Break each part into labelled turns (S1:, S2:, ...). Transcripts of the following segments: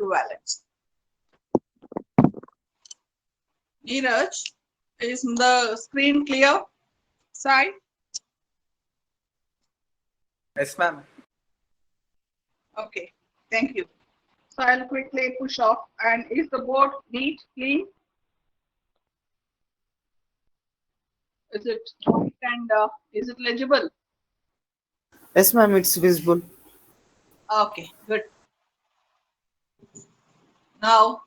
S1: equivalents. Neeraj, is the screen clear? Side?
S2: Yes, ma'am.
S1: Okay, thank you. So I'll quickly push off. And is the board neat, clean? Is it white and is it legible?
S2: Yes, ma'am. It's visible.
S1: Okay, good. Now,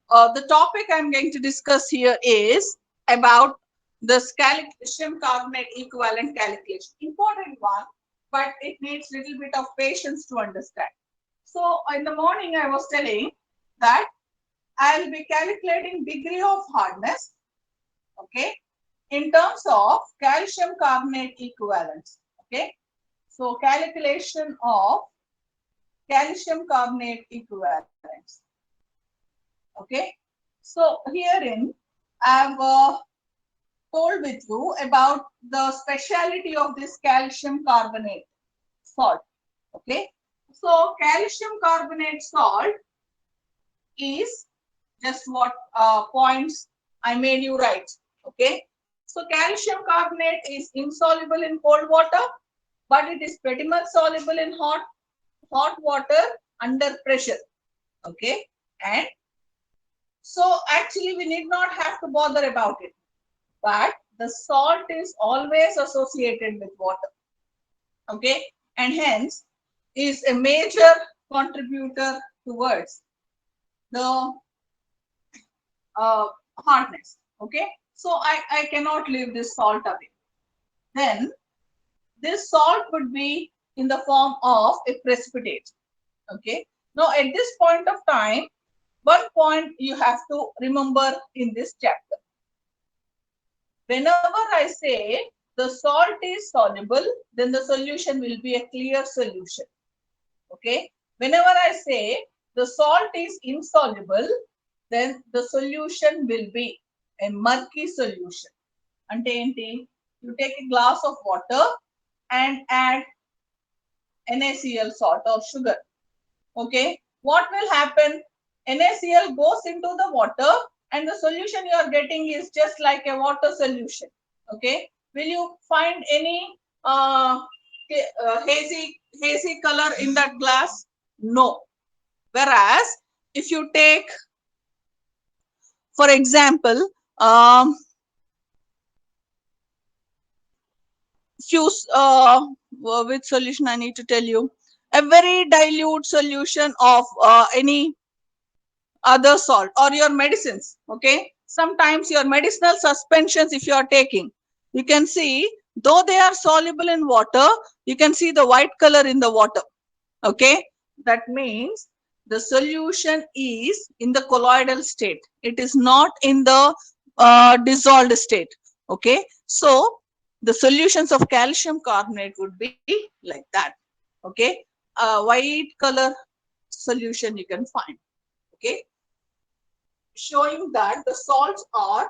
S1: the topic I'm going to discuss here is about the calcium carbonate equivalent calculation. Important one, but it needs little bit of patience to understand. So in the morning, I was telling that I'll be calculating degree of hardness, okay, in terms of calcium carbonate equivalents, okay. So calculation of calcium carbonate equivalents, okay. So herein I've told with you about the speciality of this calcium carbonate salt, okay. So calcium carbonate salt is just what points I made you write, okay. So calcium carbonate is insoluble in cold water, but it is pretty much soluble in hot water under pressure, okay. And so actually we need not have to bother about it, but the salt is always associated with water, okay, and hence is a major contributor towards the hardness, okay. So I cannot leave this salt away. Then this salt would be in the form of a precipitate, okay. Now at this point of time, one point you have to remember in this chapter. Whenever I say the salt is soluble, then the solution will be a clear solution, okay. Whenever I say the salt is insoluble, then the solution will be a murky solution. Ante enti? You take a glass of water and add NaCl salt or sugar, okay. What will happen? NaCl goes into the water and the solution you are getting is just like a water solution, okay. Will you find any hazy color in that glass? No. Whereas if you take, for example, few which solution I need to tell you, a very dilute solution of any other salt or your medicines, okay. Sometimes your medicinal suspensions, if you are taking, you can see though they are soluble in water, you can see the white color in the water, okay. That means the solution is in the colloidal state, it is not in the dissolved state, okay. So the solutions of calcium carbonate would be like that, okay. White color solution you can find, okay, showing that the salts are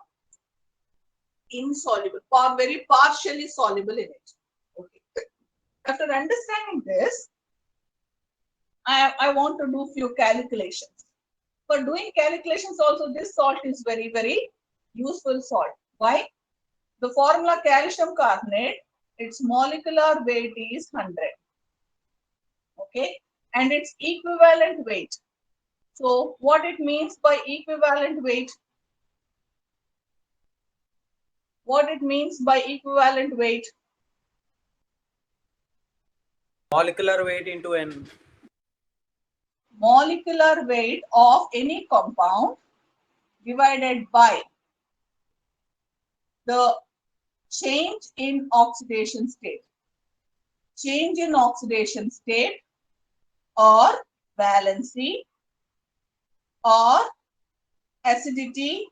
S1: insoluble, very partially soluble in it, okay. After understanding this, I want to do few calculations. For doing calculations also, this salt is very, very useful salt. Why? The formula calcium carbonate, its molecular weight is 100. Okay. And its equivalent weight. So what it means by equivalent weight? What it means by equivalent weight?
S2: Molecular weight into N.
S1: Molecular weight of any compound divided by the change in oxidation state. Change in oxidation state or valency or acidity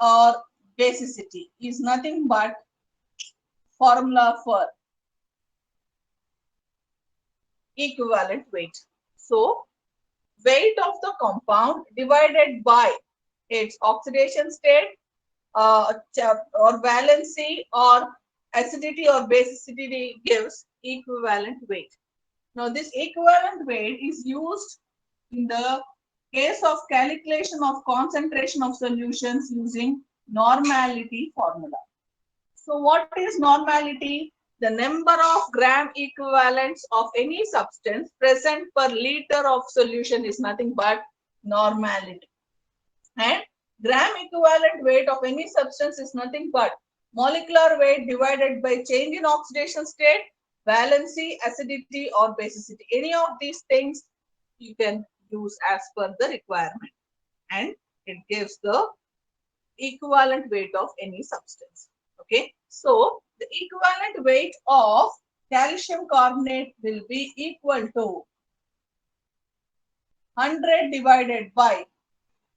S1: or basicity is nothing but formula for equivalent weight. So weight of the compound divided by its oxidation state or valency or acidity or basicity gives equivalent weight. Now this equivalent weight is used in the case of calculation of concentration of solutions using normality formula. So what is normality? The number of gram equivalents of any substance present per liter of solution is nothing but normality. And gram equivalent weight of any substance is nothing but molecular weight divided by change in oxidation state, valency, acidity, or basicity. Any of these things you can use as per the requirement, and it gives the equivalent weight of any substance. Okay, so the equivalent weight of calcium carbonate will be equal to 100 divided by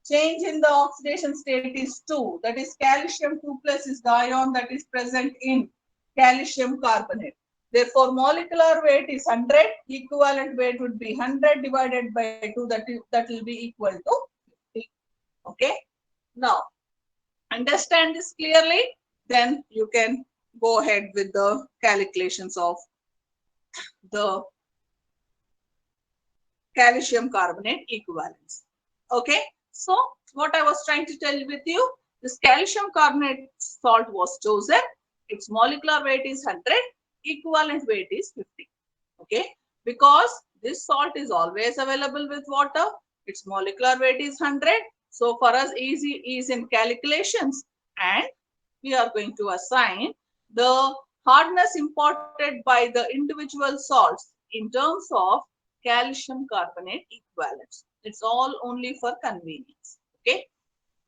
S1: change in the oxidation state is 2. That is calcium 2 plus is the ion that is present in calcium carbonate. Therefore, molecular weight is 100. Equivalent weight would be 100 divided by 2. That will be equal to 50. Okay. Now, understand this clearly. Then you can go ahead with the calculations of the calcium carbonate equivalence. Okay. So what I was trying to tell with you, this calcium carbonate salt was chosen. Its molecular weight is 100, equivalent weight is 50. Okay, because this salt is always available with water, its molecular weight is 100. So for us, easy is in calculations, and we are going to assign the hardness imported by the individual salts in terms of calcium carbonate equivalents. It's all only for convenience. Okay.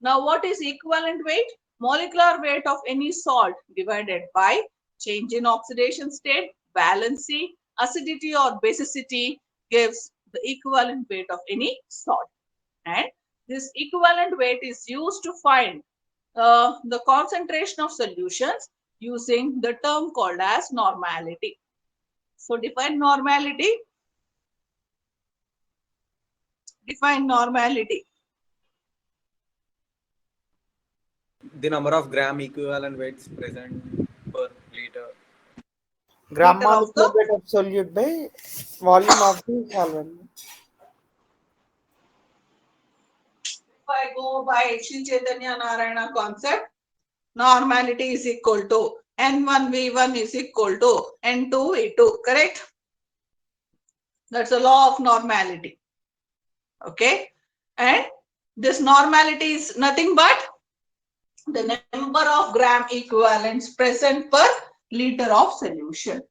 S1: Now, what is equivalent weight? Molecular weight of any salt divided by change in oxidation state, valency, acidity or basicity gives the equivalent weight of any salt. And this equivalent weight is used to find the concentration of solutions using the term called as normality. So define normality. Define normality.
S2: The number of gram equivalent weights present per liter.
S3: Gram
S1: Liter of
S3: molecular
S1: the,
S3: weight of solute by volume of the solvent.
S1: if I go by Sri Chaitanya Narayana concept, normality is equal to N1V1 is equal to N2V2, correct? That's the law of normality. Okay. And this normality is nothing but the number of gram equivalents present per liter of solution.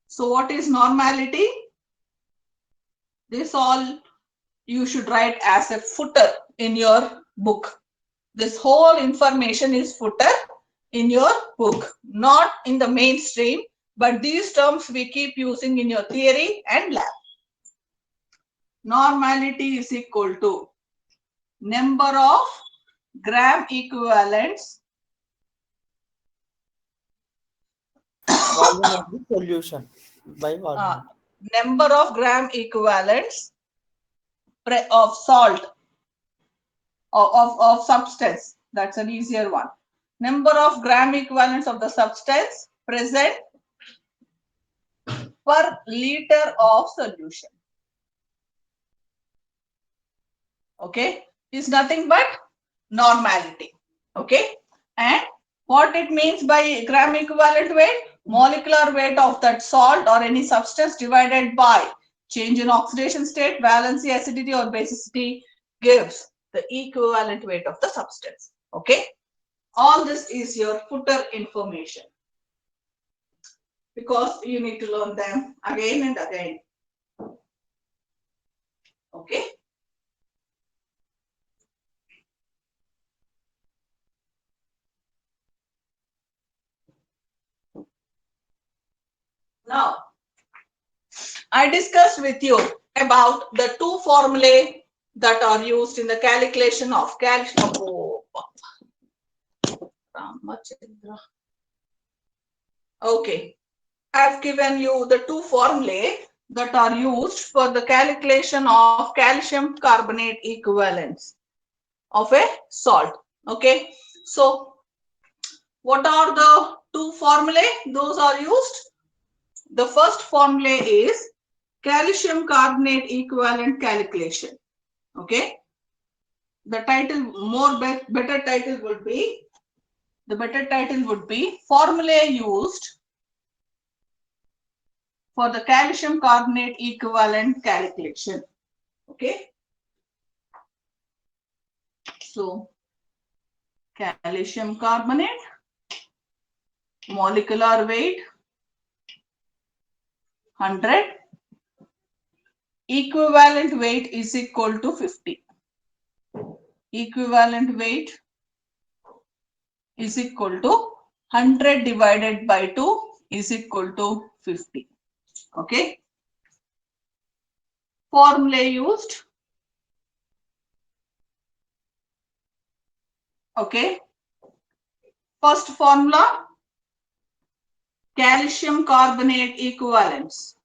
S1: So what is normality? This all you should write as a footer in your book. This whole information is footer in your book, not in the mainstream, but these terms we keep using in your theory and lab. Normality is equal to number of gram equivalents
S3: Volume of the solution by volume.
S1: number of gram equivalents of salt of substance. That's an easier one. Number of gram equivalents of the substance present per liter of solution. Okay, is nothing but normality. Okay, and what it means by gram equivalent weight? Molecular weight of that salt or any substance divided by change in oxidation state, valency, acidity or basicity gives the equivalent weight of the substance. Okay, all this is your footer information because you need to learn them again and again. Okay. Now, I discussed with you about the two formulae that are used in the calculation of calcium. Ramachandra. Okay, I've given you the two formulae that are used for the calculation of calcium carbonate equivalence of a salt. Okay, so what are the two formulae? Those are used. The first formula is calcium carbonate equivalent calculation. Okay. The title, better title would be, formula used for the calcium carbonate equivalent calculation. Okay. So, calcium carbonate, molecular weight 100, equivalent weight is equal to 50. Equivalent weight is equal to 100 divided by 2 is equal to 50. Okay. Formula used. Okay. First formula, calcium carbonate equivalence,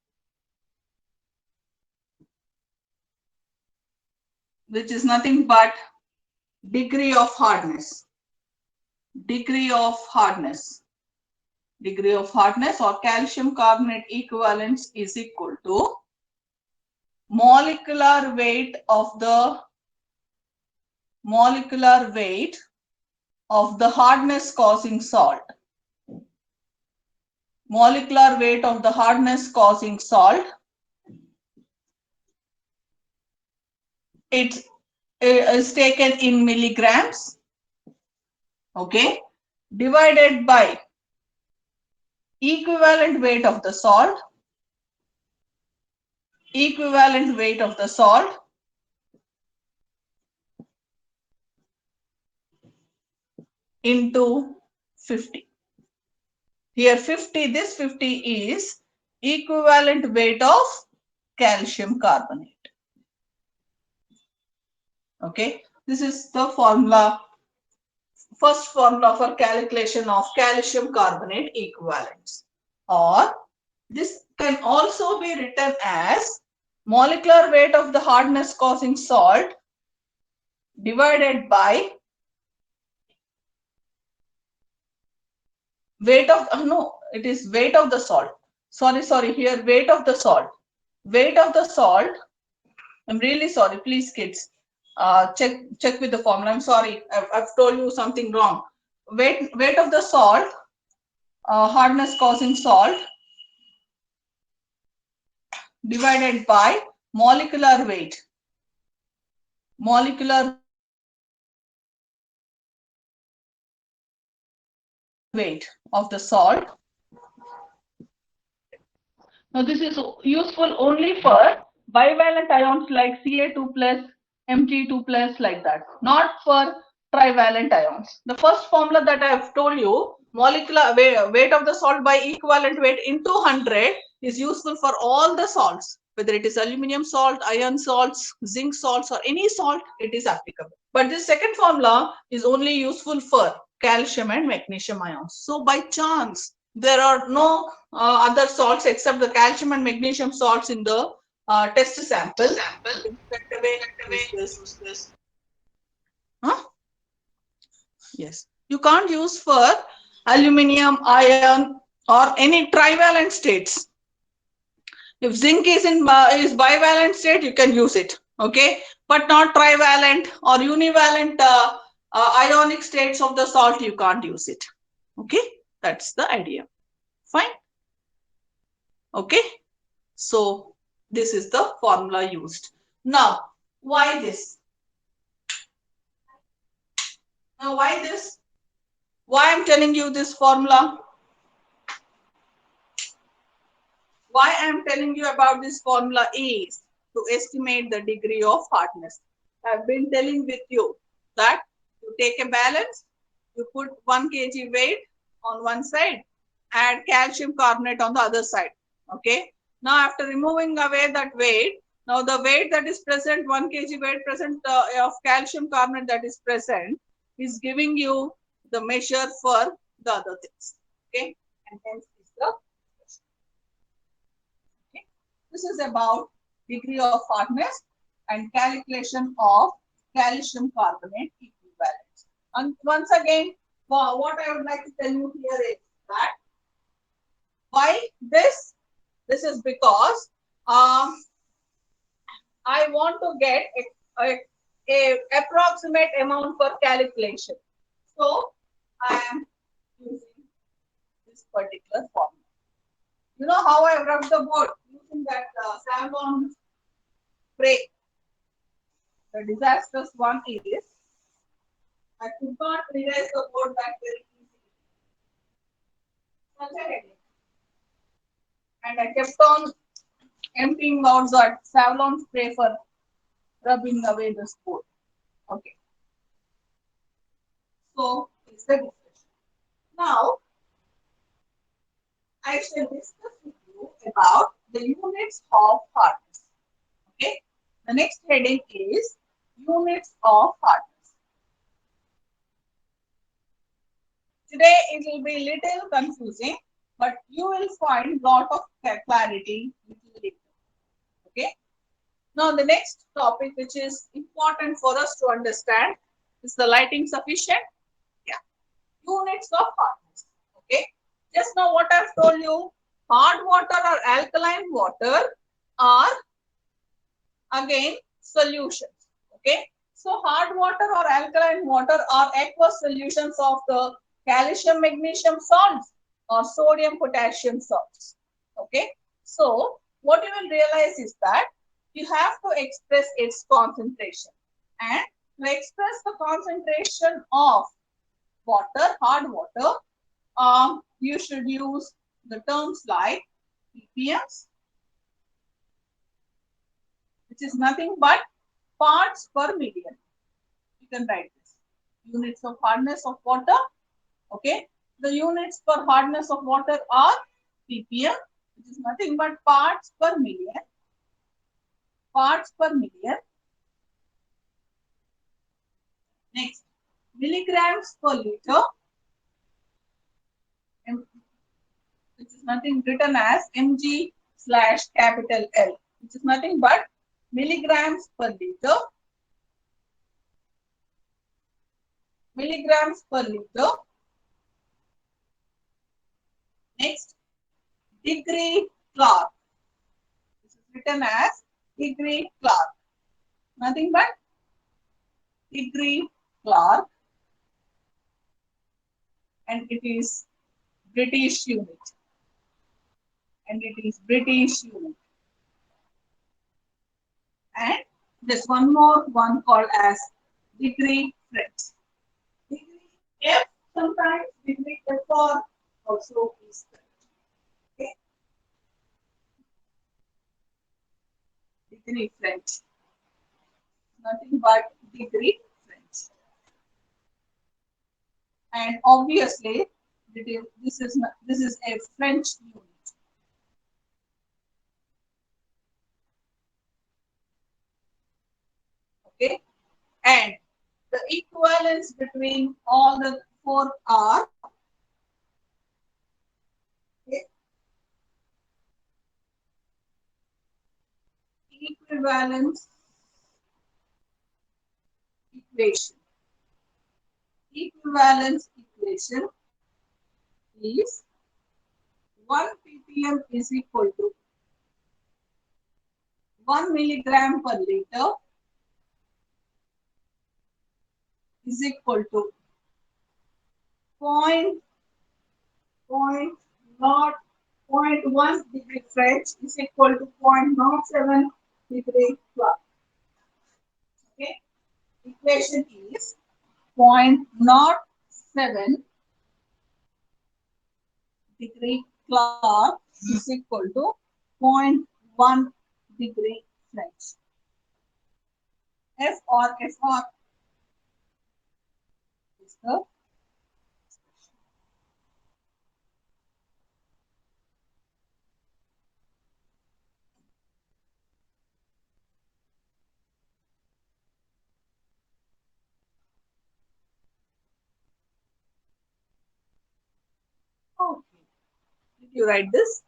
S1: which is nothing but degree of hardness. Degree of hardness or calcium carbonate equivalence is equal to molecular weight of the hardness causing salt. Molecular weight of the hardness causing salt. It is taken in milligrams. Okay. Divided by equivalent weight of the salt. Equivalent weight of the salt into 50. Here 50, this 50 is equivalent weight of calcium carbonate. Okay, this is the formula, first formula for calculation of calcium carbonate equivalents. Or this can also be written as molecular weight of the hardness causing salt divided by weight of, it is weight of the salt. Sorry, here weight of the salt. Weight of the salt, I'm really sorry, please kids, check with the formula. I'm sorry, I've told you something wrong. Weight of the salt, hardness causing salt divided by molecular weight. Molecular weight of the salt. Now this is useful only for bivalent ions like Ca2 plus, Mg2 plus, like that, not for trivalent ions. The first formula that I have told you, molecular weight of the salt by equivalent weight into 100, is useful for all the salts, whether it is aluminum salt, iron salts, zinc salts, or any salt, it is applicable. But this second formula is only useful for calcium and magnesium ions. So by chance, there are no other salts except the calcium and magnesium salts in the test sample. Huh? Yes, you can't use for aluminum, iron, or any trivalent states. If zinc is in is bivalent state, you can use it. Okay, but not trivalent or univalent ionic states of the salt, you can't use it. Okay, that's the idea. Fine. Okay, so this is the formula used. Now, why this? Now, why this? Why I'm telling you this formula? Why I'm telling you about this formula is to estimate the degree of hardness. I've been telling with you that you take a balance, you put 1 kg weight on one side, add calcium carbonate on the other side. Okay. Now, after removing away that weight, now the weight that is present, 1 kg weight present of calcium carbonate that is present, is giving you the measure for the other things. Okay. And hence is the question. Okay. This is about degree of hardness and calculation of calcium carbonate equivalence. And once again, what I would like to tell you here is that why this? This is because Um, I want to get a approximate amount for calculation. So I am using this particular formula. You know how I rubbed the board using that Savlon spray. The disastrous one is I could not erase the board that very easily. Such a headache. And I kept on emptying out that Savlon spray for rubbing away the board. Okay, so it's the difference. Now I shall discuss with you about the units of hardness. Okay, the next heading is units of hardness. Today it will be little confusing, but you will find lot of clarity little later. Okay. Now the next topic, which is important for us to understand, is the lighting sufficient? Yeah. Units of hardness. Okay. Just now what I've told you, hard water or alkaline water are again solutions. Okay. So hard water or alkaline water are aqueous solutions of the calcium magnesium salts or sodium potassium salts. Okay. So what you will realize is that you have to express its concentration, and to express the concentration of water, hard water, you should use the terms like ppms, which is nothing but parts per million. You can write this. Units of hardness of water. Okay. The units for hardness of water are ppm, which is nothing but parts per million. Parts per million. Next, milligrams per liter, which is nothing written as mg slash capital L, which is nothing but milligrams per liter. Milligrams per liter. Next, degree Clark. This is written as degree Clark. Nothing but degree Clark, and it is British unit. And it is British unit. And there's one more one called as degree French. Degree F sometimes, degree F also is correct. Okay. Degree French. Nothing but degree French. And obviously, this is a French unit. Okay, and the equivalence between all the four are okay, equivalence equation. Equivalence equation is 1 ppm is equal to 1 milligram per liter is equal to point not 0.1 degree French is equal to 0.07 degree Clark. Okay, equation is 0.07 degree Clark is equal to 0.1 degree French. F or is the okay. Did you write this?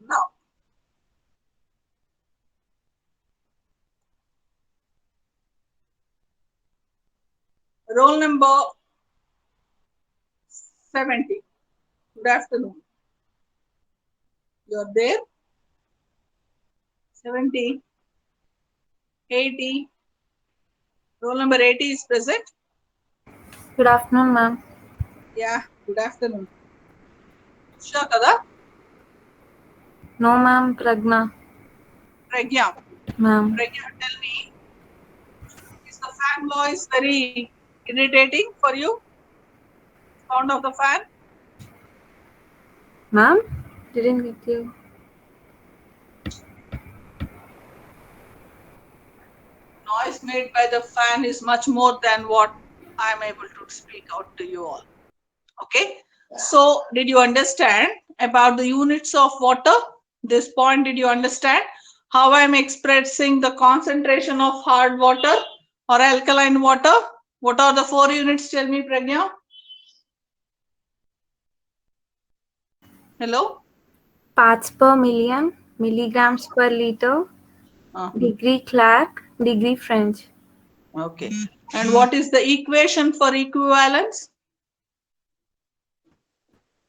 S1: Now, roll number 70. Good afternoon. You're there? 70, 80. Roll number 80 is present.
S4: Good afternoon, ma'am.
S1: Yeah, good afternoon. Sure, Kada?
S4: No, ma'am. Pragna,
S1: Pragya.
S4: ma'am.
S1: Pragya, tell me, is the fan noise very irritating for you? Sound of the fan?
S4: Ma'am, didn't get you.
S1: Noise made by the fan is much more than what I'm able to speak out to you all. Okay. So, did you understand about the units of water? This point, did you understand how I'm expressing the concentration of hard water or alkaline water? What are the 4 units? Tell me, Pragya. Hello?
S4: Parts per million, milligrams per liter, degree Clark, degree French.
S1: Okay. And what is the equation for equivalence?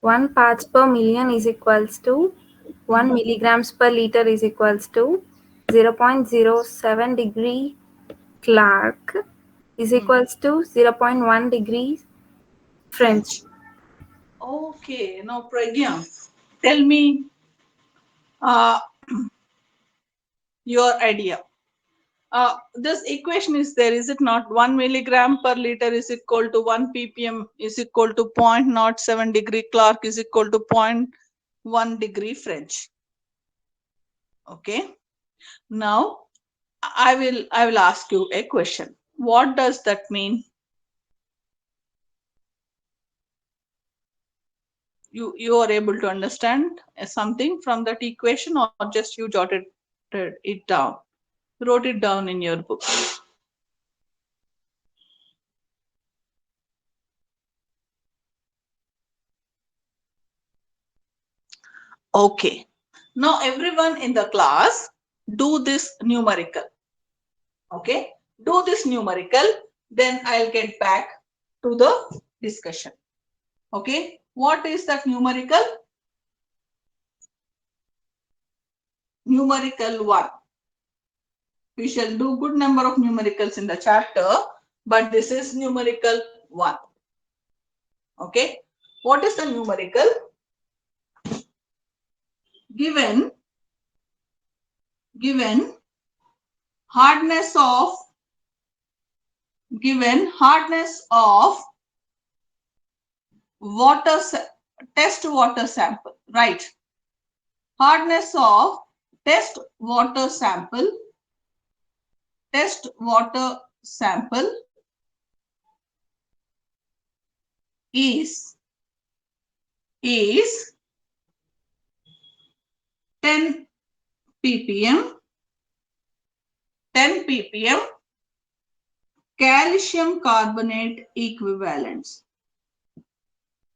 S4: 1 parts per million is equals to 1 milligrams per liter is equals to 0.07 degree Clark is equals to 0.1 degree French.
S1: Okay. Now, Pragya, tell me uh, your idea. This equation is there, is it not? 1 milligram per liter is equal to 1 ppm is equal to 0.07 degree Clark is equal to 0.1 degree French. Okay. Now I will ask you a question. What does that mean? You are able to understand something from that equation, or just you jotted it down, wrote it down in your book? Okay. Now everyone in the class do this numerical. Okay. Do this numerical. Then I'll get back to the discussion. Okay. What is that numerical? Numerical 1. We shall do good number of numericals in the chapter, but this is numerical 1. Okay. What is the numerical? Given hardness of water test water sample, right? Hardness of test water sample is 10 ppm calcium carbonate equivalents.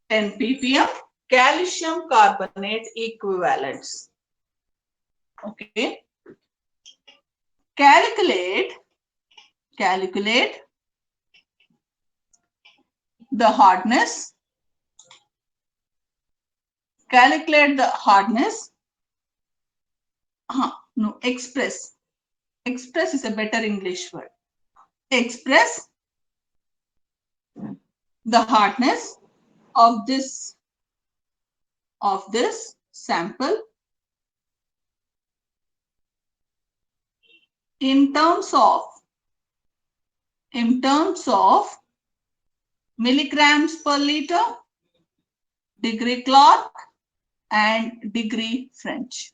S1: 10 ppm calcium carbonate equivalents. Okay. Calculate the hardness. No, express. Express is a better English word. Express the hardness of this sample in terms of milligrams per liter, degree Clark, and degree French.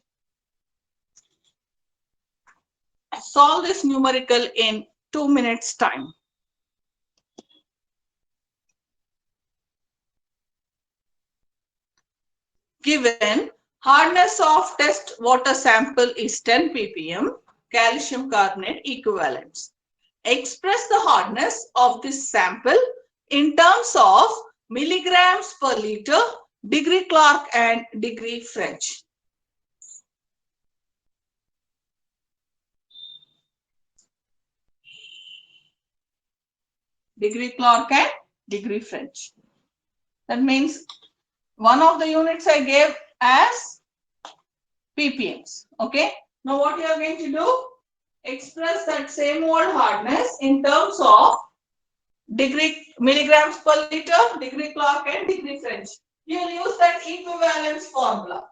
S1: Solve this numerical in 2 minutes time. Given hardness of test water sample is 10 ppm calcium carbonate equivalents. Express the hardness of this sample in terms of milligrams per liter, degree Clark, and degree French. Degree Clark and degree French. That means one of the units I gave as ppms. Okay. Now what you are going to do? Express that same old hardness in terms of degree milligrams per liter, degree Clark and degree French. You will use that equivalence formula.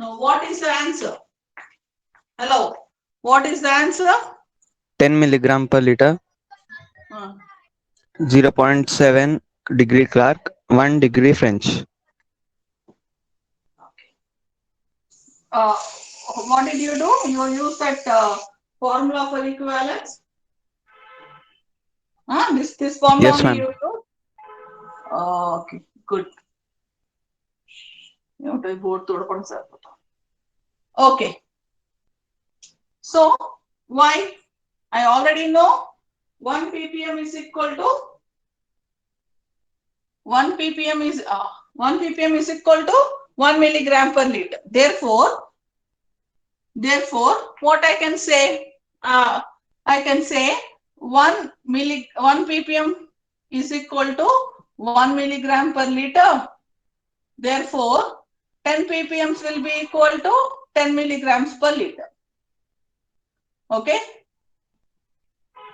S1: Now what is the answer? Hello, what is the answer?
S5: 10 milligram per liter, 0.7 degree Clark, 1 degree French.
S1: What did you do? You use that formula for equivalence? This formula
S5: Yes,
S1: only
S5: ma'am.
S1: you do? Okay, good. Okay. So, why? I already know 1 ppm is equal to 1 ppm is 1 ppm is equal to 1 milligram per liter. Therefore, what I can say? I can say 1 ppm is equal to 1 milligram per liter. Therefore, 10 ppm will be equal to 10 milligrams per liter. Okay?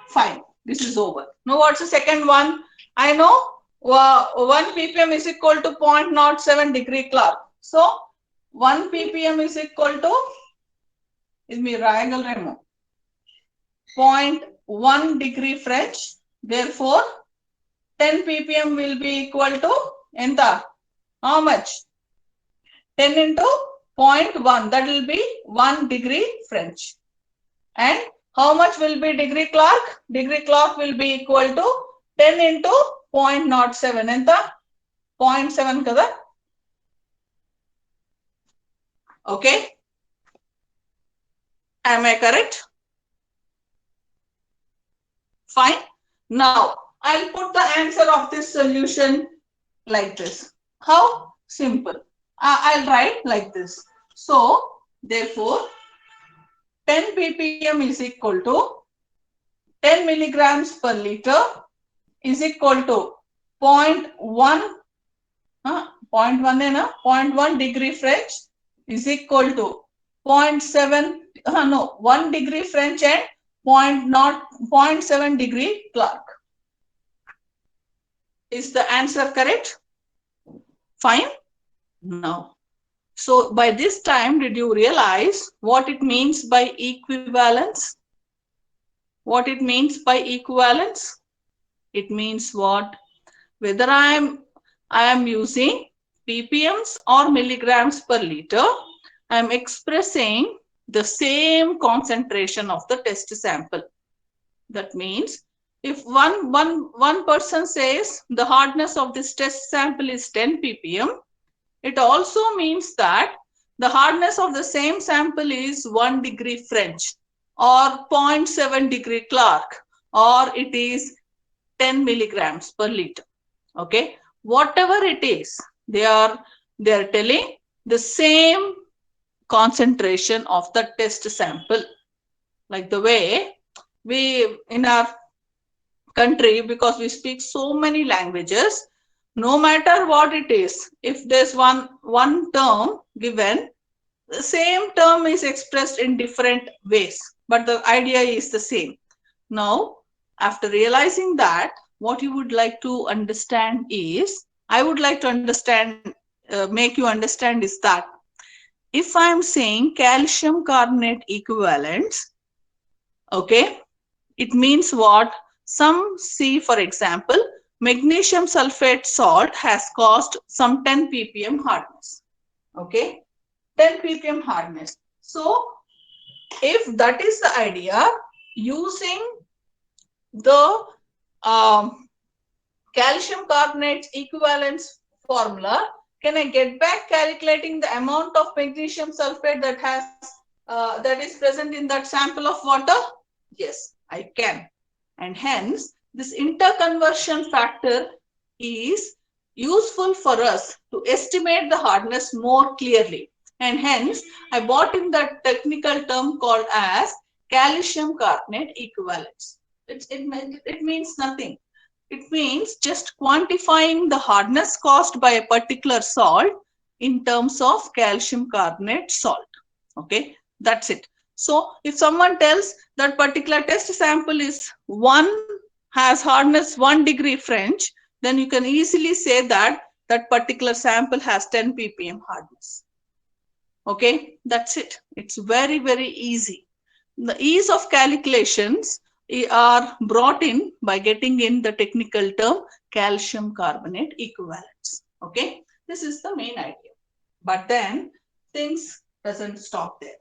S1: Fine. This is over. Now, what's the second one? I know 1 ppm is equal to 0.07 degree Clark. So, 1 ppm is equal to 0.1 degree French. Therefore, 10 ppm will be equal to enta? How much? 10 into 0.1, that will be 1 degree French. And how much will be degree Clark? Degree Clark will be equal to 10 into 0.07. Enta? 0.7 kada? Okay. Am I correct? Fine. Now, I'll put the answer of this solution like this. How? Simple. I'll write like this. So, therefore, 10 ppm is equal to 10 milligrams per liter is equal to 0.1 0.1 degree French is equal to 0.7 1 degree French and 0.7 degree Clark. Is the answer correct? Fine. Now, so by this time, did you realize what it means by equivalence? What it means by equivalence? It means what? Whether I am using ppms or milligrams per liter, I am expressing the same concentration of the test sample. That means if one person says the hardness of this test sample is 10 ppm, it also means that the hardness of the same sample is 1 degree French or 0.7 degree Clark, or it is 10 milligrams per liter. Okay, whatever it is, they are telling the same concentration of the test sample. Like the way we in our country, because we speak so many languages, no matter what it is, if there's one term given, the same term is expressed in different ways, but the idea is the same. Now, after realizing that, what you would like to understand is, I would like to make you understand is that if I'm saying calcium carbonate equivalents, okay, it means what? Some see, for example, magnesium sulfate salt has caused some 10 ppm hardness. Okay, 10 ppm hardness. So, if that is the idea, using the calcium carbonate equivalence formula, can I get back calculating the amount of magnesium sulfate that is present in that sample of water? Yes, I can. And hence, this interconversion factor is useful for us to estimate the hardness more clearly. And hence, I brought in the technical term called as calcium carbonate equivalence. It means nothing. It means just quantifying the hardness caused by a particular salt in terms of calcium carbonate salt. Okay, that's it. So if someone tells that particular test sample is has hardness 1 degree French, then you can easily say that that particular sample has 10 ppm hardness. Okay, that's it. It's very, very easy. The ease of calculations are brought in by getting in the technical term calcium carbonate equivalence. Okay, this is the main idea. But then things doesn't stop there.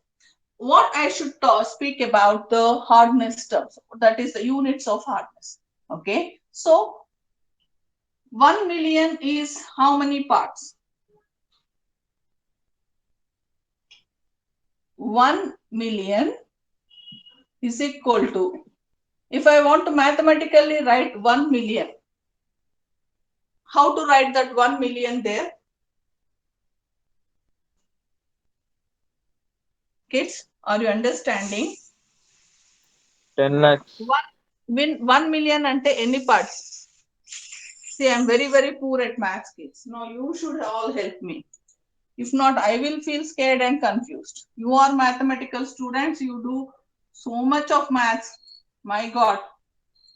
S1: What I should speak about the hardness terms, that is the units of hardness. Okay, so 1 million is how many parts? 1 million is equal to, if I want to mathematically write 1 million, how to write that 1 million there? Kids, are you understanding?
S3: 10 lakhs.
S1: 1 million ante any parts? See, I'm very, very poor at maths, kids. No, you should all help me. If not, I will feel scared and confused. You are mathematical students. You do so much of maths. My God,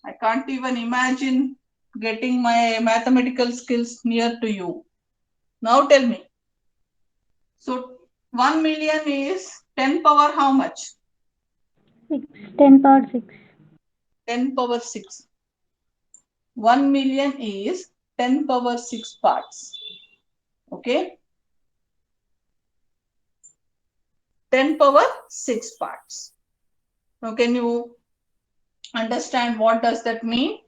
S1: I can't even imagine getting my mathematical skills near to you. Now tell me. So 1 million is 10 power how much?
S6: 6. 10 power 6.
S1: 10 power 6. 1 million is 10 power 6 parts. Okay? 10 power 6 parts. Now can you understand what does that mean?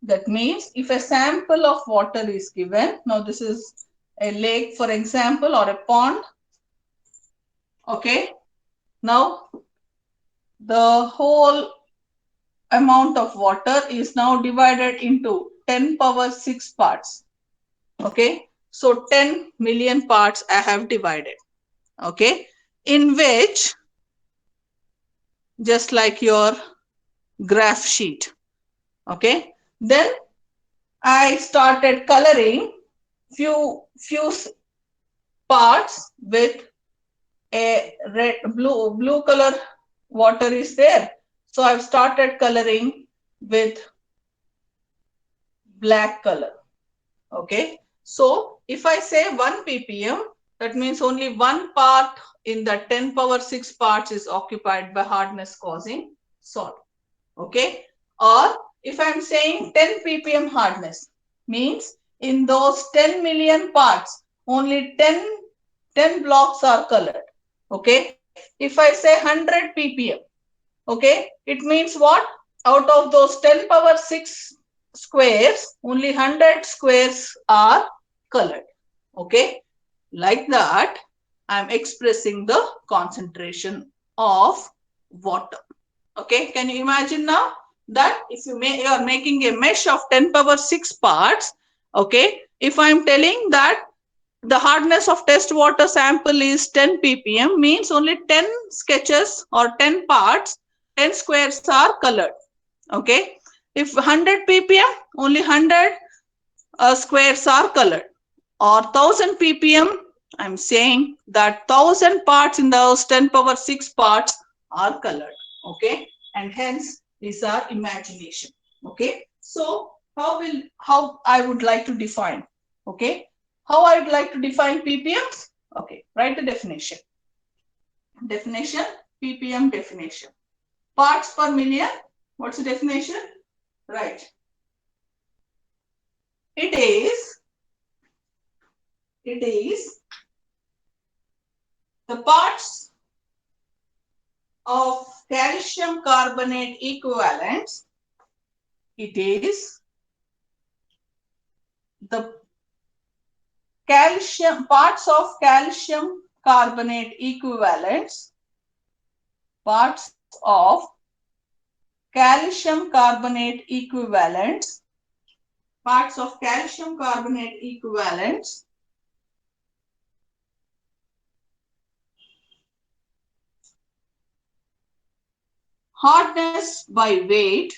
S1: That means if a sample of water is given, now this is a lake for example or a pond. Okay? Now the whole amount of water is now divided into 10 power 6 parts. Okay? So 10 million parts I have divided. Okay? In which, just like your graph sheet. Okay? Then I started coloring few parts with a blue color water is there. So I've started coloring with black color. Okay. So if I say 1 ppm, that means only one part in the 10 power 6 parts is occupied by hardness causing salt. Okay. Or if I'm saying 10 ppm hardness, means in those 10 million parts, only 10 blocks are colored. Okay. If I say 100 ppm, okay, it means what? Out of those 10 power 6 squares, only 100 squares are colored. Okay. Like that, I'm expressing the concentration of water. Okay. Can you imagine now that if you are making a mesh of 10 power 6 parts, okay, if I'm telling that the hardness of test water sample is 10 ppm, means only 10 sketches or 10 parts, 10 squares are colored. Okay. If 100 ppm, only 100 squares are colored. Or 1000 ppm, I'm saying that 1000 parts in those 10 power 6 parts are colored. Okay. And hence these are imagination. Okay. So how I would like to define. Okay. How I would like to define ppms? Okay, write the definition. Definition, ppm definition. Parts per million, what's the definition? Right. It is the parts of calcium carbonate equivalents. It is the parts of calcium carbonate equivalents, parts of calcium carbonate equivalents, parts of calcium carbonate equivalents hardness by weight,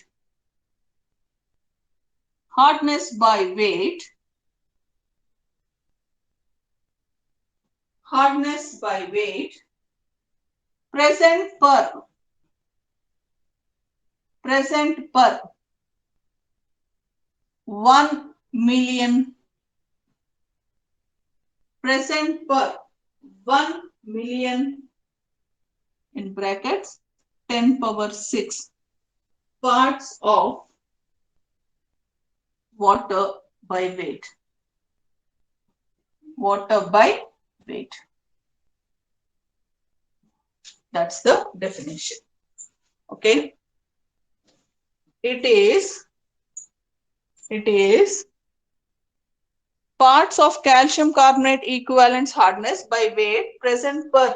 S1: hardness by weight, hardness by weight, present per 1 million, present per 1 million in brackets 10 power 6 parts of water by weight. Water by weight. That's the definition. Okay. It is parts of calcium carbonate equivalents hardness by weight present per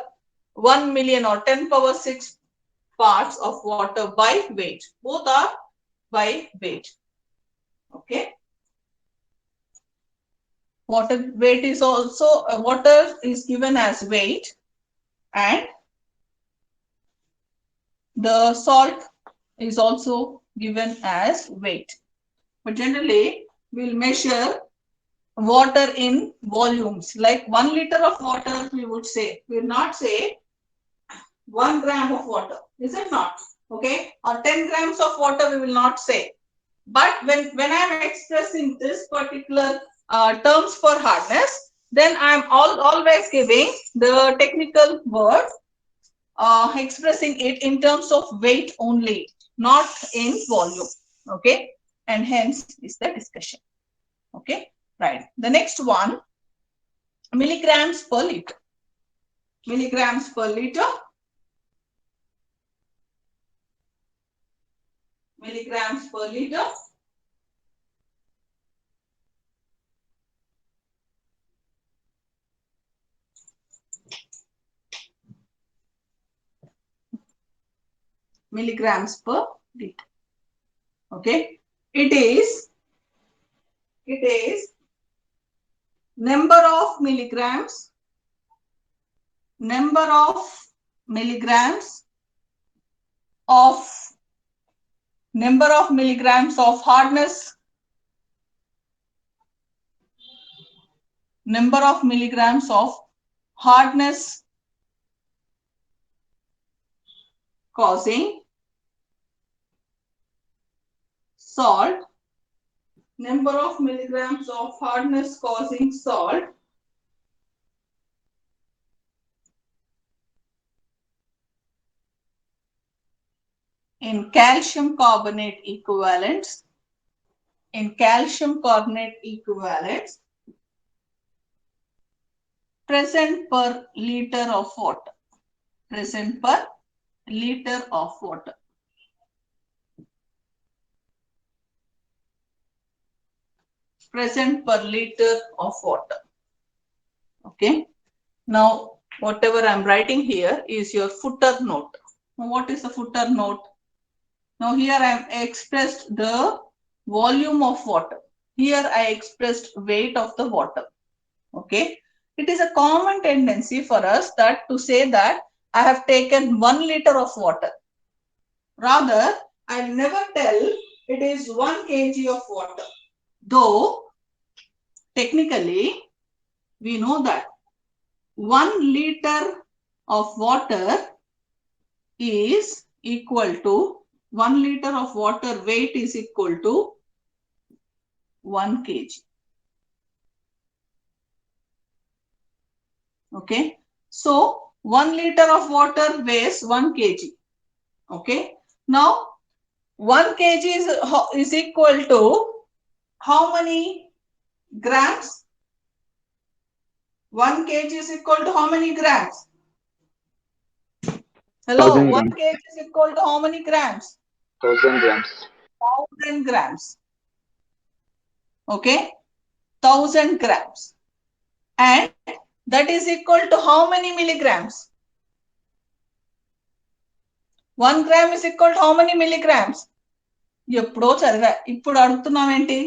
S1: 1 million or 10 power 6 parts of water by weight. Both are by weight. Okay. Water weight is also, water is given as weight, and the salt is also given as weight. But generally, we'll measure water in volumes. Like 1 liter of water, we would say. We will not say 1 gram of water. Is it not? Okay. Or 10 grams of water, we will not say. But when I am expressing this particular terms for hardness, then I am always giving the technical word, expressing it in terms of weight only, not in volume. Okay. And hence is the discussion. Okay. Right. The next one, milligrams per liter. Milligrams per liter. Milligrams per liter. Milligrams per liter. Okay. It is number of milligrams of hardness, number of milligrams of hardness causing salt, number of milligrams of hardness causing salt in calcium carbonate equivalents, present per liter of water, present per liter of water. Present per liter of water. Okay. Now, whatever I'm writing here is your footer note. Now, what is the footer note? Now, here I have expressed the volume of water. Here I expressed weight of the water. Okay. It is a common tendency for us that to say that I have taken 1 liter of water. Rather, I'll never tell it is 1 kg of water. Though, technically, we know that 1 liter of water is equal to 1 liter of water weight is equal to 1 kg. Okay. So, 1 liter of water weighs 1 kg. Okay. Now, 1 kg is equal to how many grams? 1 kg is equal to how many grams? Hello,
S5: 1000
S1: 1
S5: grams.
S1: kg is equal to how many grams?
S5: 1000 grams.
S1: 1000 grams. Okay, 1000 grams. And that is equal to how many milligrams? 1 gram is equal to how many milligrams? ఎప్పుడో చదివా ఇప్పుడు అడుగుతున్నాం ఏంటి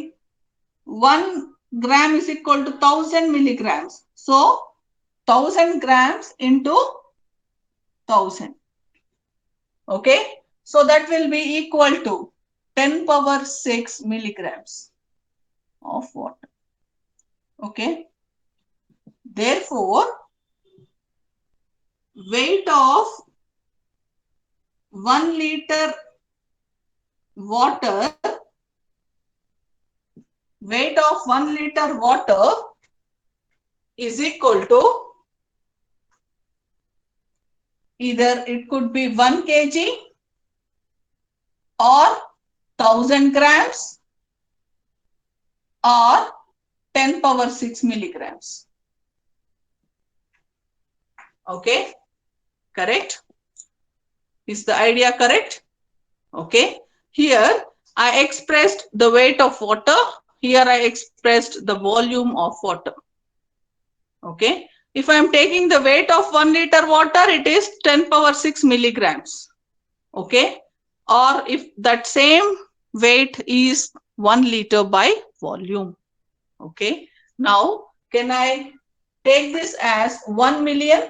S1: 1 gram is equal to 1000 milligrams. So 1000 grams into 1000. Okay. So that will be equal to 10 power 6 milligrams of water. Okay. Therefore, weight of 1 liter water, weight of 1 liter water is equal to, either it could be 1 kg or 1000 grams or 10 power 6 milligrams. Okay, correct? Is the idea correct? Okay, here I expressed the weight of water, here I expressed the volume of water. Okay, if I am taking the weight of 1 liter water, it is 10 power 6 milligrams. Okay, or if that same weight is 1 liter by volume. Okay, now can I take this as 1 million?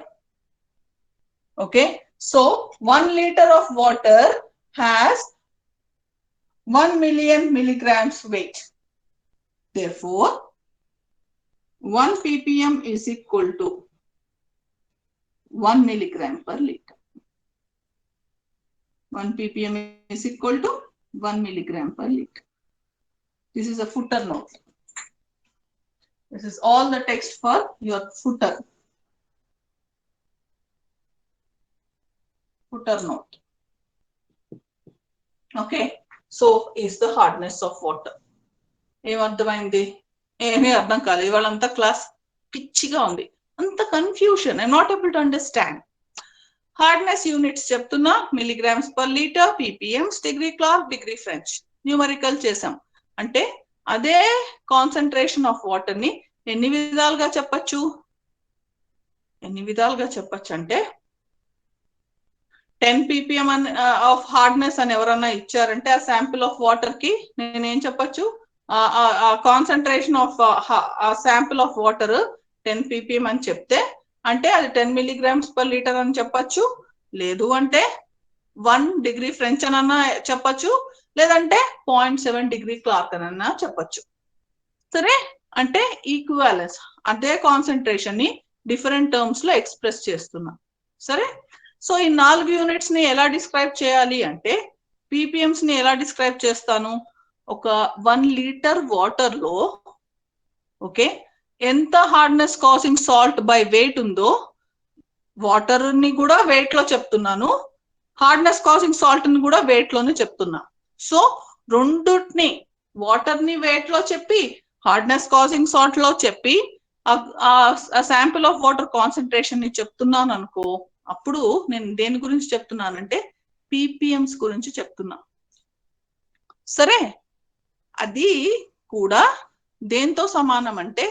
S1: Okay, so 1 liter of water has 1 million milligrams weight. Therefore, 1 ppm is equal to 1 milligram per liter. 1 ppm is equal to 1 milligram per liter. This is a footer note. This is all the text for your footer. Footer note. Okay, so is the hardness of water. ఏమర్థమైంది? ఏమీ అర్థం కాదు. ఇవాళంతా class పిచ్చిగా ఉంది. అంత confusion. I'm not able to understand. Hardness units చెప్తున్నా, milligrams per litre, PPMs, degree Clark, degree French. Numerical చేసాం. అంటే అదే కాన్సన్ట్రేషన్ ఆఫ్ వాటర్ ని ఎన్ని విధాలుగా చెప్పచ్చు? ఎన్ని విధాలుగా చెప్పచ్చు అంటే 10 ppm ఆఫ్ హార్డ్నెస్ అని ఎవరన్నా ఇచ్చారంటే ఆ శాంపిల్ ఆఫ్ వాటర్ కి నేనేం చెప్పచ్చు? Concentration of sample of water 10 ppm అని చెప్తే అంటే అది 10 milligrams per liter అని చెప్పచ్చు. లేదు అంటే 1 degree ఫ్రెంచ్ అనన్నా చెప్పచ్చు, లేదంటే 0.7 degree క్లార్క్ అనన్నా చెప్పచ్చు. సరే, అంటే ఈక్వాలెన్స్, అదే కాన్సన్ట్రేషన్ ని డిఫరెంట్ టర్మ్స్ లో ఎక్స్ప్రెస్ చేస్తున్నా. సరే, సో ఈ 4 యూనిట్స్ ని ఎలా డిస్క్రైబ్ చేయాలి అంటే, పీపీఎంస్ ని ఎలా డిస్క్రైబ్ చేస్తాను? ఒక 1 లీటర్ వాటర్ లో ఓకే ఎంత hardness causing salt by weight ఉందో, వాటర్ ని కూడా వెయిట్ లో చెప్తున్నాను, హార్డ్నెస్ కాజింగ్ సాల్ట్ ని కూడా వెయిట్ లోనే చెప్తున్నా. సో రెండుని, వాటర్ ని వెయిట్ లో చెప్పి, హార్డ్నెస్ కాజింగ్ సాల్ట్ లో చెప్పి, ఆ శాంపిల్ ఆఫ్ వాటర్ కాన్సన్ట్రేషన్ ని చెప్తున్నాను అనుకో, అప్పుడు నేను దేని గురించి చెప్తున్నానంటే పీపీఎంస్ గురించి చెప్తున్నా. సరే, అది కూడా దేంతో సమానం అంటే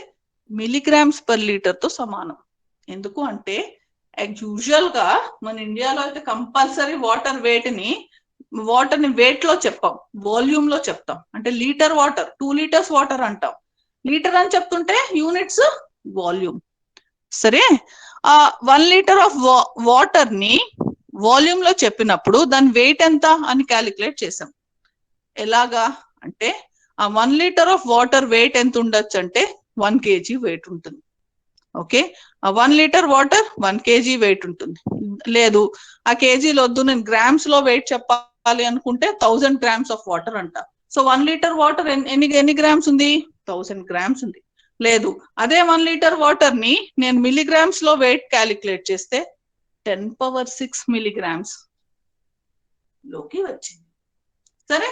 S1: మిలీగ్రామ్స్ పర్ లీటర్ తో సమానం. ఎందుకు అంటే యూజువల్ గా మన ఇండియాలో అయితే కంపల్సరీ వాటర్ ని వెయిట్ లో చెప్పాం, వాల్యూమ్ లో చెప్తాం. అంటే లీటర్ వాటర్ 2 liters వాటర్ అంటాం, లీటర్ అని చెప్తుంటే యూనిట్స్ వాల్యూమ్. సరే, 1 liter ఆఫ్ వాటర్ ని వాల్యూమ్ లో చెప్పినప్పుడు దాని వెయిట్ ఎంత అని క్యాలిక్యులేట్ చేసాం. ఎలాగా అంటే ఆ 1 liter ఆఫ్ వాటర్ వెయిట్ ఎంత ఉండొచ్చు అంటే 1 kg వెయిట్ ఉంటుంది. ఓకే, ఆ 1 liter వాటర్ 1 kg వెయిట్ ఉంటుంది. లేదు ఆ కేజీలు వద్దు, నేను గ్రామ్స్ లో వెయిట్ చెప్పాలి అనుకుంటే 1000 grams ఆఫ్ వాటర్ అంట. సో 1 liter వాటర్ ఎన్ని గ్రామ్స్ ఉంది? 1000 grams ఉంది. లేదు, అదే 1 liter వాటర్ ని నేను మిలీగ్రామ్స్ లో వెయిట్ క్యాలిక్యులేట్ చేస్తే 10 power 6 milligrams లోకి వచ్చింది. సరే,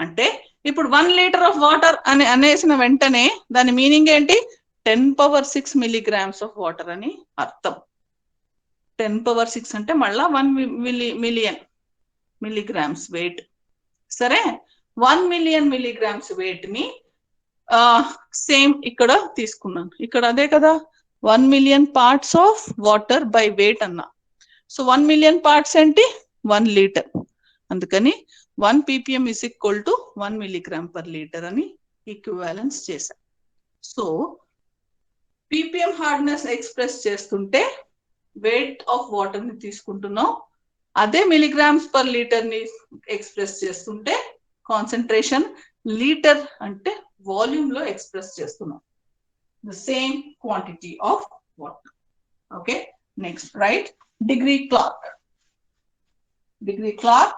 S1: అంటే ఇప్పుడు 1 liter ఆఫ్ వాటర్ అని అనేసిన వెంటనే దాని మీనింగ్ ఏంటి? 10 power 6 milligrams ఆఫ్ వాటర్ అని అర్థం. 10 power 6 అంటే మళ్ళా 1 million milligrams వెయిట్. సరే, 1 million milligrams వెయిట్ ని సేమ్ ఇక్కడ తీసుకున్నాను. ఇక్కడ అదే కదా 1 million parts of water by weight అన్నా. సో 1 million parts ఏంటి? 1 liter. అందుకని 1 ppm is equal to 1 milligram per liter అని ఈక్వివాలెన్స్ చేశా. సో ppm హార్డ్నెస్ ఎక్స్ప్రెస్ చేస్తుంటే వెయిట్ ఆఫ్ వాటర్ ని తీసుకుంటున్నాం, అదే మిలీగ్రామ్స్ పర్ లీటర్ ని ఎక్స్ప్రెస్ చేస్తుంటే కాన్సన్ట్రేషన్ లీటర్ అంటే వాల్యూమ్ లో ఎక్స్ప్రెస్ చేస్తున్నాం, the same quantity of water. Okay, next right degree Clark. Degree Clark.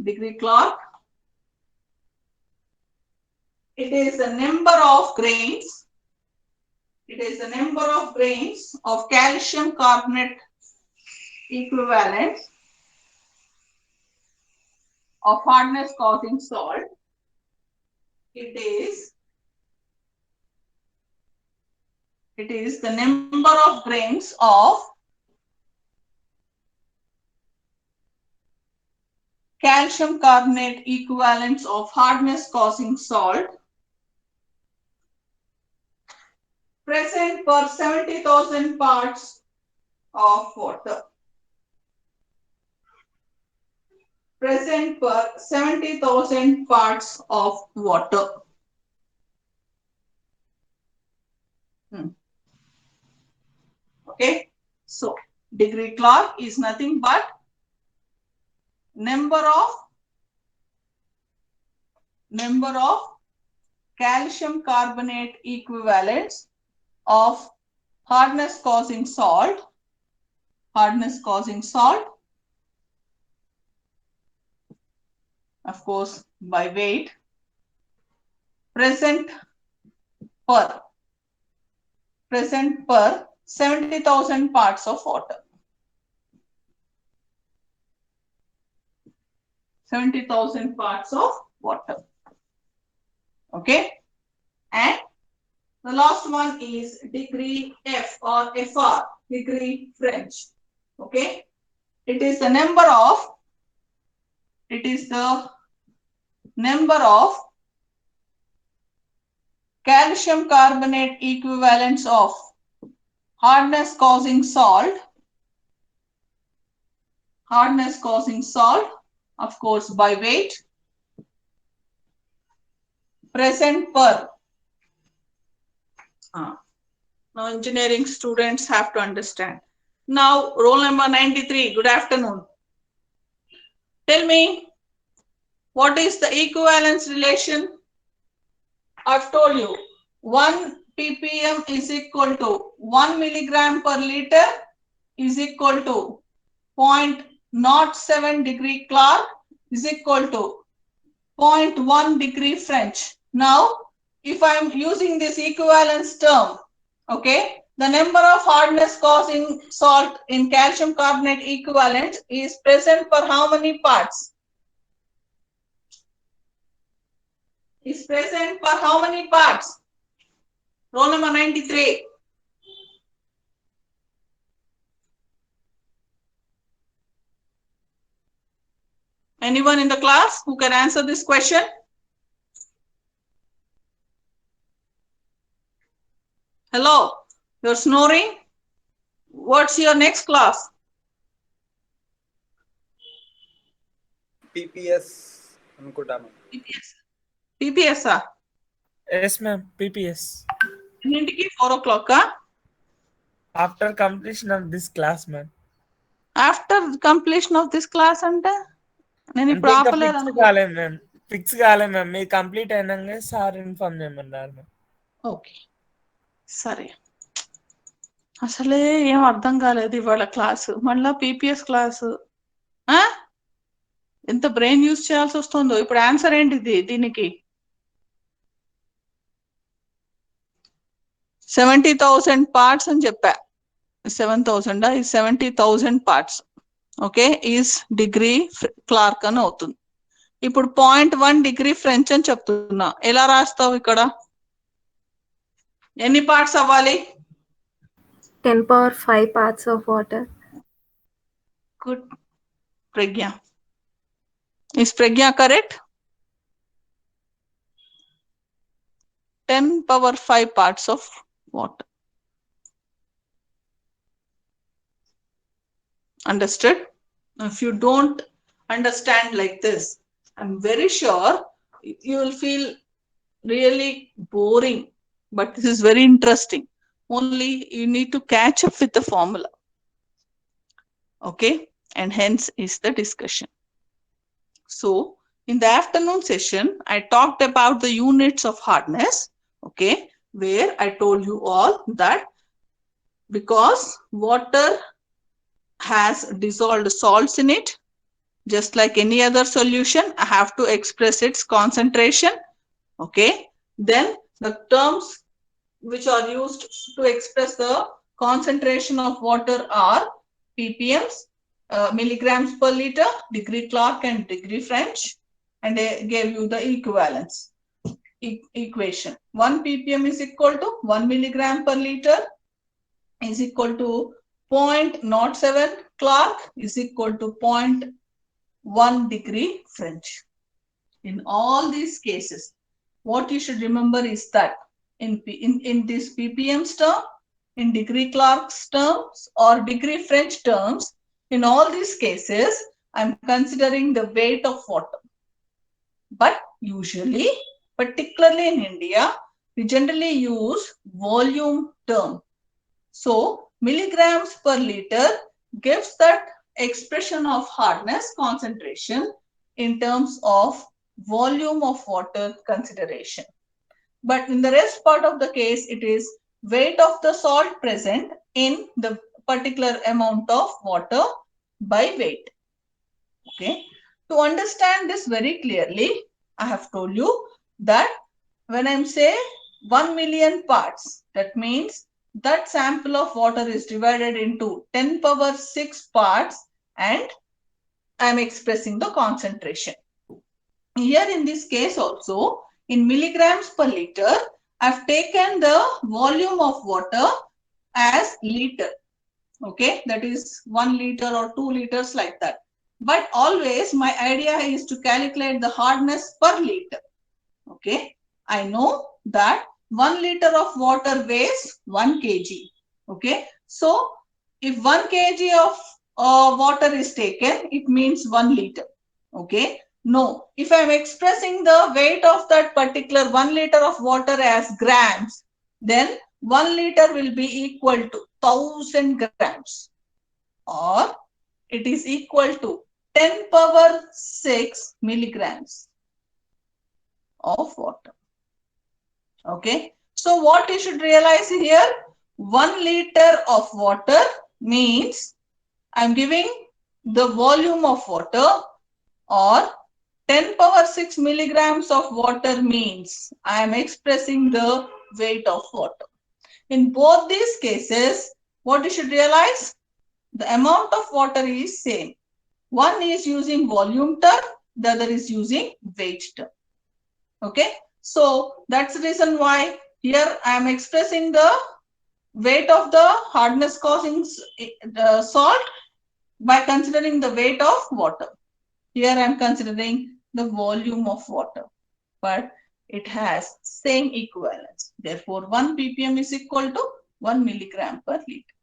S1: Degree Clark. It is the number of grains. It is the number of grains of calcium carbonate equivalent of hardness causing salt. It is the number of grains of calcium carbonate equivalents of hardness causing salt present per 70,000 parts of water. Present per 70,000 parts of water. Okay, so degree Clark is nothing but number of calcium carbonate equivalents of hardness causing salt, of course by weight, present per 70,000 parts of water. 70,000 parts of water. Okay, and the last one is degree F or FR, degree French. Okay, it is the number of calcium carbonate equivalents of hardness causing salt, of course by weight, present per. Now engineering students have to understand. Now roll number 93, good afternoon. Tell me, what is the equivalence relation? I've told you 1 ppm is equal to 1 milligram per liter is equal to 0.07 degree Clark is equal to 0.1 degree French. Now, if I am using this equivalence term, okay, the number of hardness causing salt in calcium carbonate equivalent is present for how many parts? Is present for how many parts? Roll number 93. Anyone in the class who can answer this question? Hello, you're snoring. What's your next class?
S2: PPS అనుకుంటాను.
S1: PPS.
S3: Yes, ma'am. PPS.
S1: ఎన్నింటికి 4 o'clock?
S3: After completion of this class, ma'am.
S1: After completion of this class అంటే నేను ఇప్పుడు ఆపలేదు
S3: fix కాలే ma'am. మీరు complete అయినాక sir inform చేయమన్నారు మ్యామ్.
S1: ఓకే సరే, అసలే ఏం అర్థం కాలేదు ఇవాళ క్లాసు, మళ్ళా పీపీఎస్ క్లాసు. ఎంత బ్రెయిన్ యూజ్ చేయాల్సి వస్తుందో. ఇప్పుడు ఆన్సర్ ఏంటిది దీనికి? 70,000 parts అని చెప్పా. 7,000 is 70,000 parts. Okay, is degree Clark అని అవుతుంది. ఇప్పుడు 0.1 డిగ్రీ ఫ్రెంచ్ అని చెప్తున్నా. ఎలా రాస్తావు ఇక్కడ? ఎన్ని పార్ట్స్ అవ్వాలి?
S4: 10⁵ parts of water.
S1: Good, Pragya. Is Pragya correct? 10⁵ parts of water. Understood? If you don't understand like this, I'm very sure you will feel really boring, but this is very interesting. Only you need to catch up with the formula. Okay, and hence is the discussion. So in the afternoon session, I talked about the units of hardness, okay, where I told you all that because water has dissolved salts in it, just like any other solution, I have to express its concentration, okay. Then the terms which are used to express the concentration of water are ppms, milligrams per liter, degree Clark and degree French, and they gave you the equivalence equation. 1 ppm is equal to 1 milligram per liter is equal to 0.07 Clark is equal to 0.1 degree French. In all these cases, what you should remember is that in this ppm's term, in degree Clark's terms or degree French terms, in all these cases, I'm considering the weight of water. But usually, particularly in India, we generally use volume term. So milligrams per liter gives that expression of hardness concentration in terms of volume of water consideration. But in the rest part of the case, it is weight of the salt present in the particular amount of water by weight. Okay. To understand this very clearly, I have told you that when I'm say 1 million parts, that means that sample of water is divided into 10 power 6 parts and I'm expressing the concentration. Here in this case also, in milligrams per liter, I've taken the volume of water as liter. Okay, that is 1 liter or 2 liters like that. But always my idea is to calculate the hardness per liter. Okay, I know that 1 liter of water weighs 1 kg. Okay, so if 1 kg of water is taken, it means 1 liter. Okay, no, if I am expressing the weight of that particular 1 liter of water as grams, then 1 liter will be equal to 1000 grams, or it is equal to 10 power 6 milligrams of water. Okay, so what you should realize here, 1 liter of water means I'm giving the volume of water, or 10 power 6 milligrams of water means I am expressing the weight of water. In both these cases, what you should realize, the amount of water is same. One is using volume term, the other is using weight term. Okay, so that's the reason why here I am expressing the weight of the hardness causing salt by considering the weight of water. Here I am considering the volume of water, but it has same equivalence. Therefore, 1 ppm is equal to 1 milligram per liter.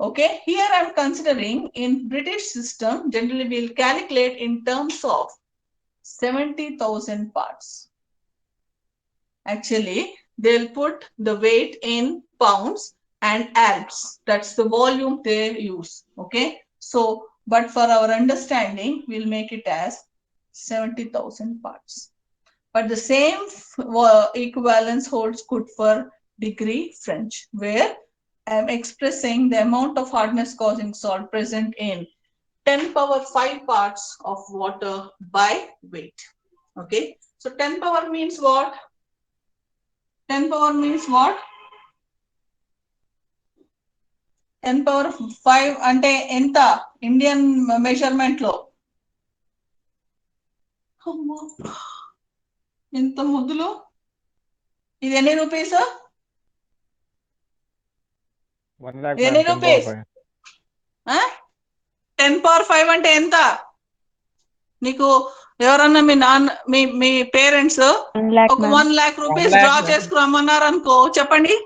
S1: Okay, here I am considering in British system, generally we will calculate in terms of 70,000 parts. Actually, they'll put the weight in pounds and Alps. That's the volume they use. Okay, so but for our understanding, we'll make it as 70,000 parts. But the same equivalence holds good for degree French, where I am expressing the amount of hardness causing salt present in 10 power 5 parts of water by weight. Okay, so 10 power means what? 10 power means what? 10 power 5 అంటే ఎంత Indian measurement లో? ఎంత ముద్దులు? ఇది ఎన్ని rupees? ఎన్ని rupees? 10 power 5 అంటే ఎంత? నీకు ఎవరన్నా మీ నాన్న మీ పేరెంట్స్ ఒక 1 lakh రూపీస్ డ్రా చేసుకురమ్మన్నారు అనుకో, చెప్పండి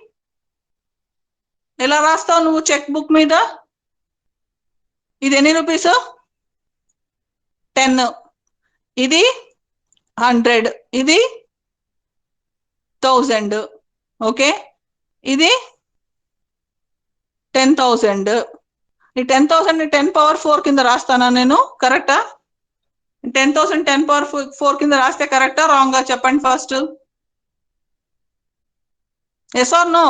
S1: ఎలా రాస్తావు నువ్వు చెక్ బుక్ మీద? ఇది ఎన్ని రూపీస్? 10. ఇది 100, ఇది 1000. ఓకే, ఇది 10,000. ఈ 10,000 ని 10 పవర్ 4 కింద రాస్తానా నేను? కరెక్టా? 10,000 10 పవర్ 4 కింద రాస్తే కరెక్టా రాంగా చెప్పండి ఫస్ట్. Yes or no?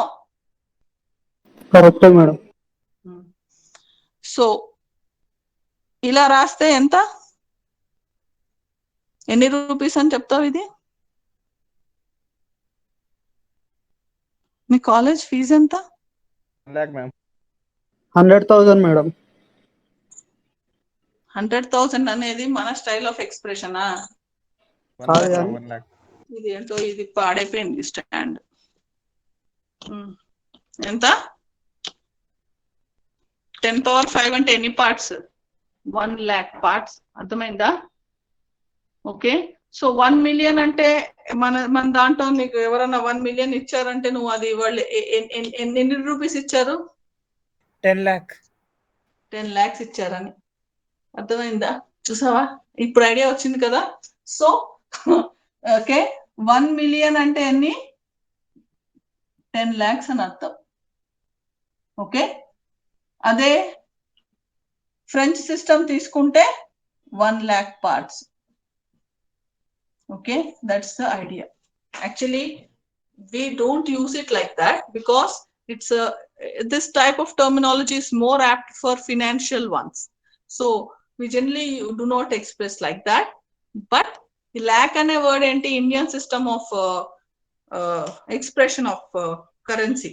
S7: కరెక్టే మేడం.
S1: సో ఇలా రాస్తే ఎంత, ఎన్ని రూపీస్ అని చెప్తావు? ఇది మీ కాలేజ్ ఫీజు ఎంత?
S7: 100,000 మేడం.
S1: 100,000 అనేది మన స్టైల్ ఆఫ్ ఎక్స్ప్రెషనా?
S7: కాదు కానీ
S1: ఇది ఏంటో, ఇది పాడైపోయింది స్టాండ్. ఎంత? 10 పవర్ 5 అంటే ఎన్ని పార్ట్స్? 1 lakh parts. అర్థమైందా? ఓకే, సో 1 million అంటే మన దాంట్లో నీకు ఎవరన్నా 1 million ఇచ్చారంటే నువ్వు అది వాళ్ళు ఎన్ని రూపీస్ ఇచ్చారు?
S3: 10 lakh.
S1: 10 lakhs ఇచ్చారని. అర్థమైందా? చూసావా, ఇప్పుడు ఐడియా వచ్చింది కదా. సో ఓకే, 1 million అంటే ఎన్ని? 10 lakhs అని అర్థం. ఓకే, అదే ఫ్రెంచ్ సిస్టమ్ తీసుకుంటే 1 lakh parts. Okay, that's the idea. Actually, we don't use it like that because it's this type of terminology is more apt for financial ones. So we generally do not express like that. But the lakh and a word anti Indian system of expression of currency.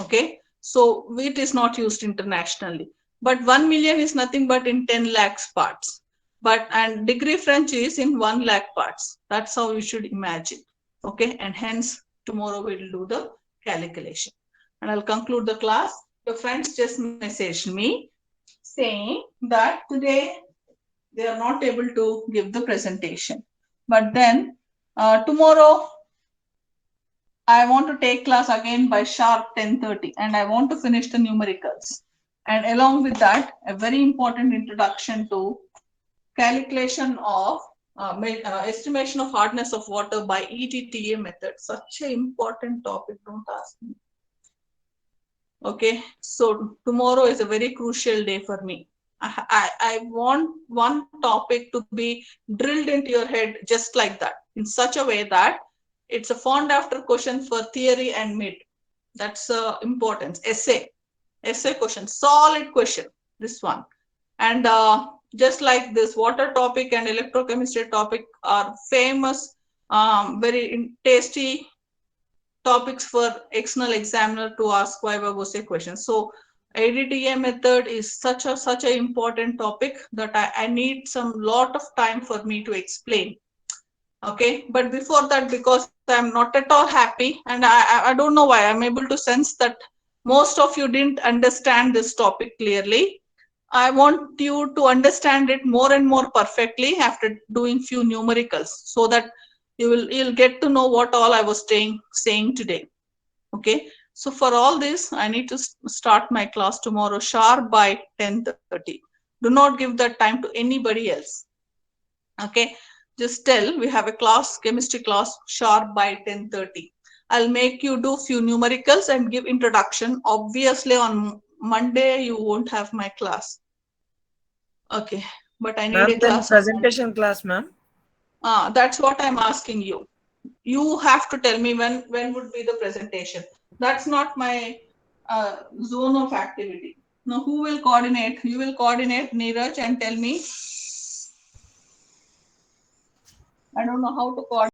S1: Okay, so it is not used internationally. But 1 million is nothing but in 10 lakhs parts. But and degree French is in 1 lakh parts. That's how you should imagine. Okay, and hence tomorrow we will do the calculation. And I'll conclude the class. Your friends just messaged me saying that today they are not able to give the presentation. But then tomorrow I want to take class again by sharp 10:30 and I want to finish the numericals. And along with that, a very important introduction to calculation of estimation of hardness of water by EDTA method. Such an important topic, don't ask me. Okay, so tomorrow is a very crucial day for me. I want one topic to be drilled into your head just like that, in such a way that it's a fond after question for theory and mid. That's importance. Essay question, solid question, this one. And just like this water topic and electrochemistry topic are famous, very tasty topics for external examiner to ask viva voce questions. So ADTA method is such an important topic that I need some lot of time for me to explain. Okay, but before that, because I'm not at all happy and I don't know why, I'm able to sense that most of you didn't understand this topic clearly. I want you to understand it more and more perfectly after doing few numericals, so that you'll get to know what all I was saying today. Okay, so for all this, I need to start my class tomorrow sharp by 10:30. Do not give that time to anybody else. Okay, just tell we have a class, chemistry class, sharp by 10:30. I'll make you do few numericals and give introduction. Obviously on Monday you won't have my class. Okay, but I need
S3: Ma'am,
S1: a
S3: then
S1: class.
S3: presentation class, ma'am.
S1: That's what I'm asking you. You have to tell me when would be the presentation. That's not my zone of activity. Now who will coordinate? You will coordinate, Neeraj, and tell me. I don't know how to coordinate.